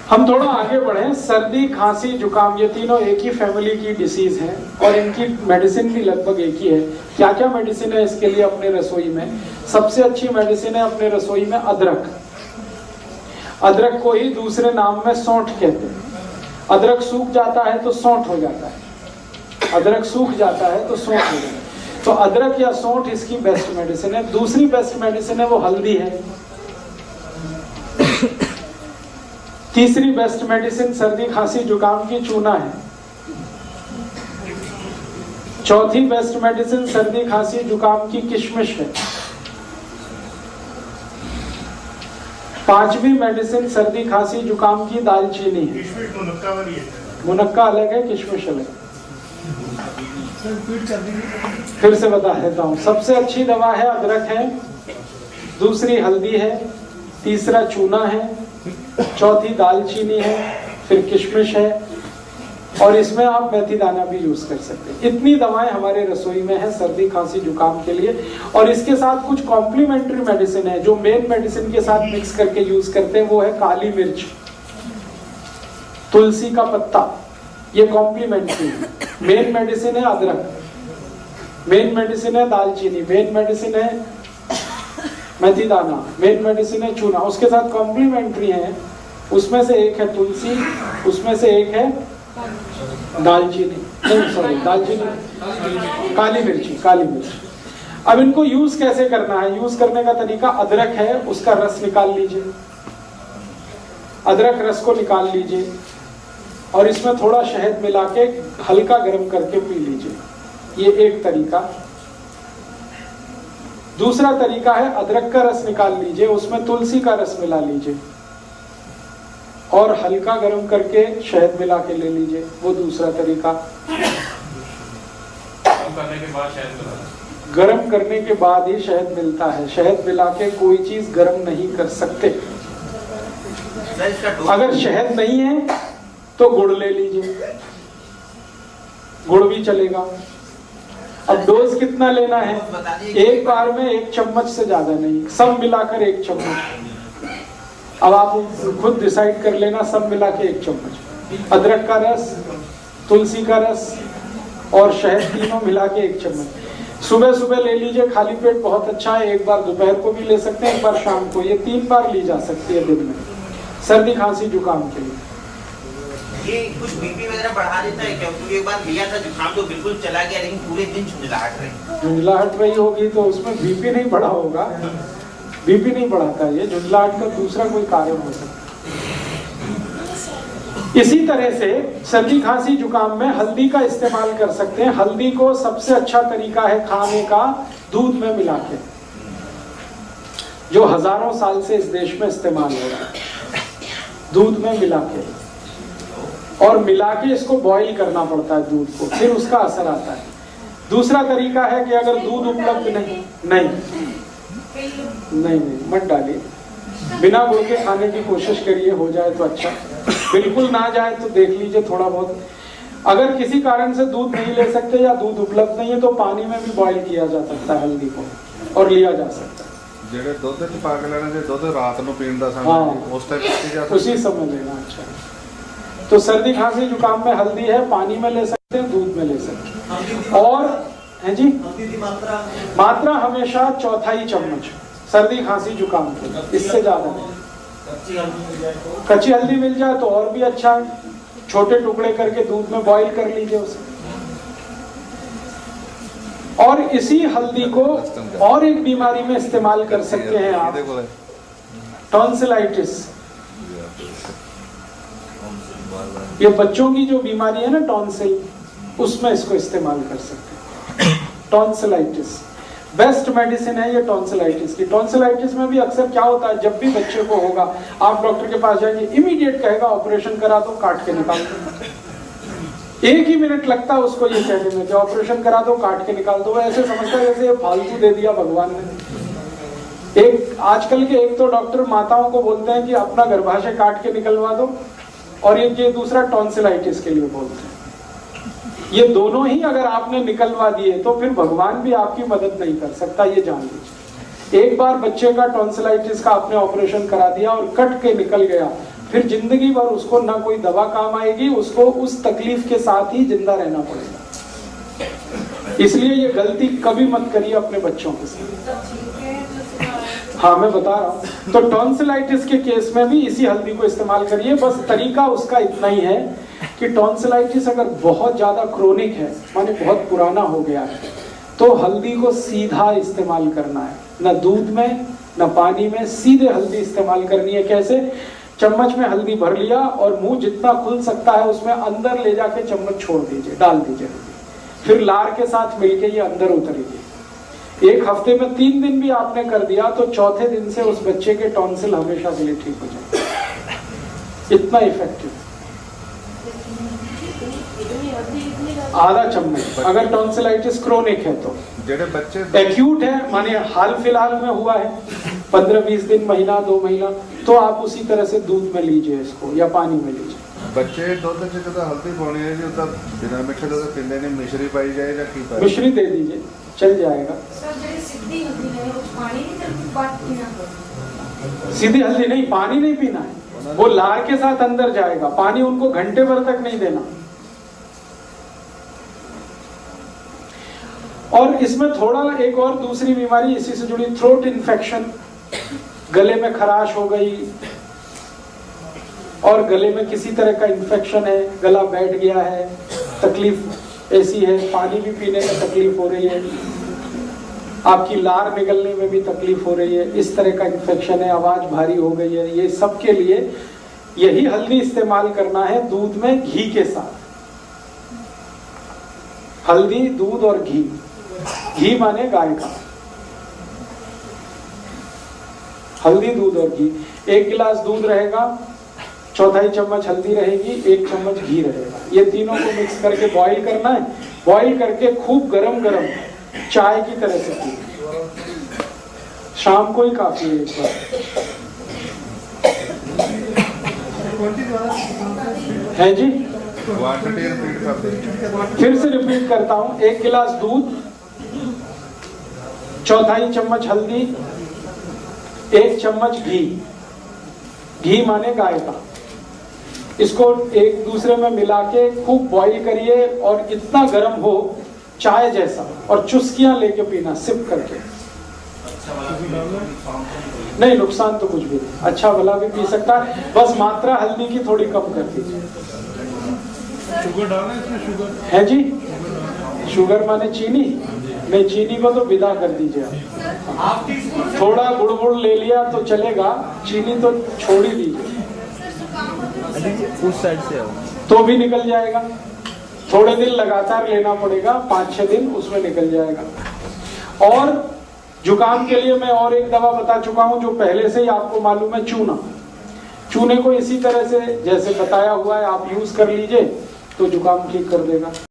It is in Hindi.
हम थोड़ा आगे बढ़े। सर्दी, खांसी, जुकाम, ये तीनों एक ही फैमिली की डिसीज हैं और इनकी मेडिसिन भी लगभग एक ही है। क्या क्या मेडिसिन है इसके लिए अपने रसोई में? सबसे अच्छी मेडिसिन है अपने रसोई में अदरक। अदरक को ही दूसरे नाम में सौंठ कहते हैं। अदरक सूख जाता है तो सौंठ हो जाता है, अदरक सूख जाता है तो सौंठ हो जाता है। तो अदरक या सौंठ इसकी बेस्ट मेडिसिन है। दूसरी बेस्ट मेडिसिन है वो हल्दी है। तीसरी बेस्ट मेडिसिन सर्दी, खांसी, जुकाम की चूना है। चौथी बेस्ट मेडिसिन सर्दी, खांसी, जुकाम की किशमिश है। पांचवी मेडिसिन सर्दी, खांसी, जुकाम की दालचीनी है। मुनक्का अलग है, किशमिश अलग। फिर से बता देता हूं। सबसे अच्छी दवा है अदरक है, दूसरी हल्दी है, तीसरा चूना है, चौथी दालचीनी है, फिर किशमिश है और इसमें आप मेथी दाना भी यूज कर सकते हैं। इतनी दवाएं हमारे रसोई में है सर्दी, खांसी, जुकाम के लिए। और इसके साथ कुछ कॉम्प्लीमेंट्री मेडिसिन है जो मेन मेडिसिन के साथ मिक्स करके यूज करते हैं। वो है काली मिर्च, तुलसी का पत्ता, ये कॉम्प्लीमेंट्री है। मेन मेडिसिन है अदरक, मेन मेडिसिन है दालचीनी, मेन मेडिसिन है मेथी दाना, मेन मेडिसिन है चूना। उसके साथ कॉम्प्लीमेंट्री है, उसमें से एक है तुलसी, उसमें से एक है दालचीनी, नहीं सॉरी दालचीनी, काली मिर्ची, काली मिर्च। अब इनको यूज कैसे करना है? यूज करने का तरीका, अदरक है उसका रस निकाल लीजिए, अदरक रस को निकाल लीजिए और इसमें थोड़ा शहद मिला के हल्का गर्म करके पी लीजिए। ये एक तरीका। दूसरा तरीका है अदरक का रस निकाल लीजिए, उसमें तुलसी का रस मिला लीजिए और हल्का गर्म करके शहद मिला के ले लीजिए। वो दूसरा तरीका। गर्म करने के बाद ही शहद मिलता है, शहद मिला के कोई चीज गर्म नहीं कर सकते। अगर शहद नहीं है तो गुड़ ले लीजिए, गुड़ भी चलेगा। अब डोज कितना लेना है? एक बार में 1 चम्मच से ज्यादा नहीं, सब मिलाकर 1 चम्मच। अब आप खुद डिसाइड कर लेना, सब मिला के 1 चम्मच। अदरक का रस, तुलसी का रस और शहद तीनों मिला के 1 चम्मच। सुबह सुबह ले लीजिए, खाली पेट बहुत अच्छा है। एक बार दोपहर को भी ले सकते हैं, एक बार शाम को। ये 3 बार ली जा सकती है दिन में, सर्दी, खांसी, जुकाम के लिए। ये कुछ बीपी वगैरह बढ़ा देता है क्या? क्योंकि एक बार लिया था जुकाम तो बिल्कुल चला गया, लेकिन पूरे दिन झुंझलाहट रही। झुंझलाहट रही होगी तो उसमें बीपी नहीं बढ़ा होगा। बीपी नहीं बढ़ाता, ये झुंझलाहट का दूसरा कोई कारण हो सकता है। इसी तरह से सर्दी, खांसी, जुकाम में हल्दी का इस्तेमाल कर सकते हैं। हल्दी को सबसे अच्छा तरीका है खाने का दूध में मिला के, जो हजारों साल से इस देश में इस्तेमाल हो रहा है। दूध में मिला के और मिला के इसको बॉईल करना पड़ता है दूध को, फिर उसका असर आता है। दूसरा तरीका है कि अगर दूध उपलब्ध नहीं मत डालिए, बिना गुड़ के खाने की कोशिश करिए, हो जाए तो अच्छा, बिल्कुल ना जाए तो देख लीजिए थोड़ा बहुत। अगर किसी कारण से दूध नहीं ले सकते या दूध उपलब्ध नहीं है तो पानी में भी बॉईल किया जा सकता है हल्दी को और लिया जा सकता है। ਜਿਹੜੇ ਦੁੱਧ ਚ ਪਾ ਕੇ ਲੈਣਾ, ਜੇ ਦੁੱਧ ਰਾਤ ਨੂੰ ਪੀਣ ਦਾ समय उस टाइप पी जा सकता, उसी समय लेना अच्छा है। तो सर्दी, खांसी, जुकाम में हल्दी है, पानी में ले सकते हैं, दूध में ले सकते हैं। और है जी, मात्रा हमेशा 1/4 चम्मच सर्दी, खांसी, जुकाम के, इससे ज्यादा नहीं। कच्ची हल्दी मिल जाए तो और भी अच्छा है। छोटे टुकड़े करके दूध में बॉईल कर लीजिए उसे। और इसी हल्दी को और एक बीमारी में इस्तेमाल कर सकते हैं आप, टॉन्सिलाइटिस। ये बच्चों की जो बीमारी है ना टॉन्सिल, उसमें इसको इस्तेमाल कर सकते हैं। टॉन्सिलाइटिस बेस्ट मेडिसिन है ये टॉन्सिलाइटिस की। टॉन्सिलाइटिस में भी अक्सर क्या होता है, जब भी बच्चे को होगा आप डॉक्टर के पास जाएंगे, इमीडिएट कहेगा ऑपरेशन करा दो, काट के निकाल दो। 1 ही मिनट लगता है उसको ये कहने में कि ऑपरेशन करा दो, काट के निकाल दो। ऐसे समझता है जैसे ये फालतू दे दिया भगवान ने। एक आजकल के एक तो डॉक्टर माताओं को बोलते हैं कि अपना गर्भाशय काट के निकलवा दो, और ये दूसरा टॉन्सिलाइटिस के लिए बोलते हैं। ये दोनों ही अगर आपने निकलवा दिए तो फिर भगवान भी आपकी मदद नहीं कर सकता, ये जान लीजिए। एक बार बच्चे का टॉन्सिलाइटिस का आपने ऑपरेशन करा दिया और कट के निकल गया, फिर जिंदगी भर उसको ना कोई दवा काम आएगी, उसको उस तकलीफ के साथ ही जिंदा रहना पड़ेगा। इसलिए ये गलती कभी मत करिए अपने बच्चों के साथ। हाँ मैं बता रहा हूँ। तो टॉन्सिलाइटिस के केस में भी इसी हल्दी को इस्तेमाल करिए। बस तरीका उसका इतना ही है कि टॉन्सिलाइटिस अगर बहुत ज्यादा क्रोनिक है, माने बहुत पुराना हो गया है, तो हल्दी को सीधा इस्तेमाल करना है, न दूध में न पानी में, सीधे हल्दी इस्तेमाल करनी है। कैसे? चम्मच में हल्दी भर लिया और मुंह जितना खुल सकता है उसमें अंदर ले जाके चम्मच छोड़ दीजिए, डाल दीजिए, फिर लार के साथ मिलके ये अंदर उतरेगी। एक हफ्ते में 3 दिन भी आपने कर दिया तो चौथे दिन से उस बच्चे के टॉन्सिल हमेशा के लिए ठीक हो जाए। इतना इफेक्टिव। आधा चम्मच अगर टॉन्सिलाइटिस क्रोनिक है तो। जेडे बच्चे एक्यूट है, माने हाल फिलहाल में हुआ है 15-20 दिन, महीना 2 महीना, तो आप उसी तरह से दूध में लीजिए इसको या पानी में लीजिए। बच्चे दूध च जो हल्दी पानी है जो तब बिना मिक्स जो पींदे ने मिश्री पाई जाए या की पाई, मिश्री दे दीजिए चल जाएगा। सीधी हल्दी नहीं, पानी नहीं पीना है, वो लार के साथ अंदर जाएगा। पानी उनको घंटे भर तक नहीं देना। और इसमें थोड़ा एक और दूसरी बीमारी इसी से जुड़ी, थ्रोट इन्फेक्शन, गले में खराश हो गई और गले में किसी तरह का इन्फेक्शन है, गला बैठ गया है, तकलीफ ऐसी है, पानी भी पीने में तकलीफ हो रही है, आपकी लार निकलने में भी तकलीफ हो रही है, इस तरह का इन्फेक्शन है, आवाज भारी हो गई है, ये सब के लिए यही हल्दी इस्तेमाल करना है दूध में घी के साथ। हल्दी, दूध और घी। घी माने गाय का। हल्दी, दूध और घी। 1 गिलास दूध रहेगा, 1/4 चम्मच हल्दी रहेगी, 1 चम्मच घी रहेगा। ये तीनों को मिक्स करके बॉईल करना है। बॉईल करके खूब गरम गरम चाय की तरह से पीना। शाम को ही काफी है एक बार। है जी, फिर से रिपीट करता हूं। 1 गिलास दूध, 1/4 चम्मच हल्दी, 1 चम्मच घी। घी माने गाय का। इसको एक दूसरे में मिला के खूब बॉईल करिए और इतना गर्म हो चाय जैसा, और चुस्कियां लेके पीना, सिप करके। नहीं, नुकसान तो कुछ भी नहीं, अच्छा भला भी पी सकता है, बस मात्रा हल्दी की थोड़ी कम कर दीजिए। शुगर डालना है इसमें? शुगर है जी, शुगर माने चीनी नहीं, चीनी को तो विदा कर दीजिए आप। थोड़ा गुड़ ले लिया तो चलेगा, चीनी तो छोड़ ही दीजिए। उस साइड से तो भी निकल जाएगा। थोड़े दिन लगातार लेना पड़ेगा, 5-6 दिन उसमें निकल जाएगा। और जुकाम के लिए मैं और एक दवा बता चुका हूं जो पहले से ही आपको मालूम है, चूना। चूने को इसी तरह से जैसे बताया हुआ है आप यूज कर लीजिए तो जुकाम ठीक कर देगा।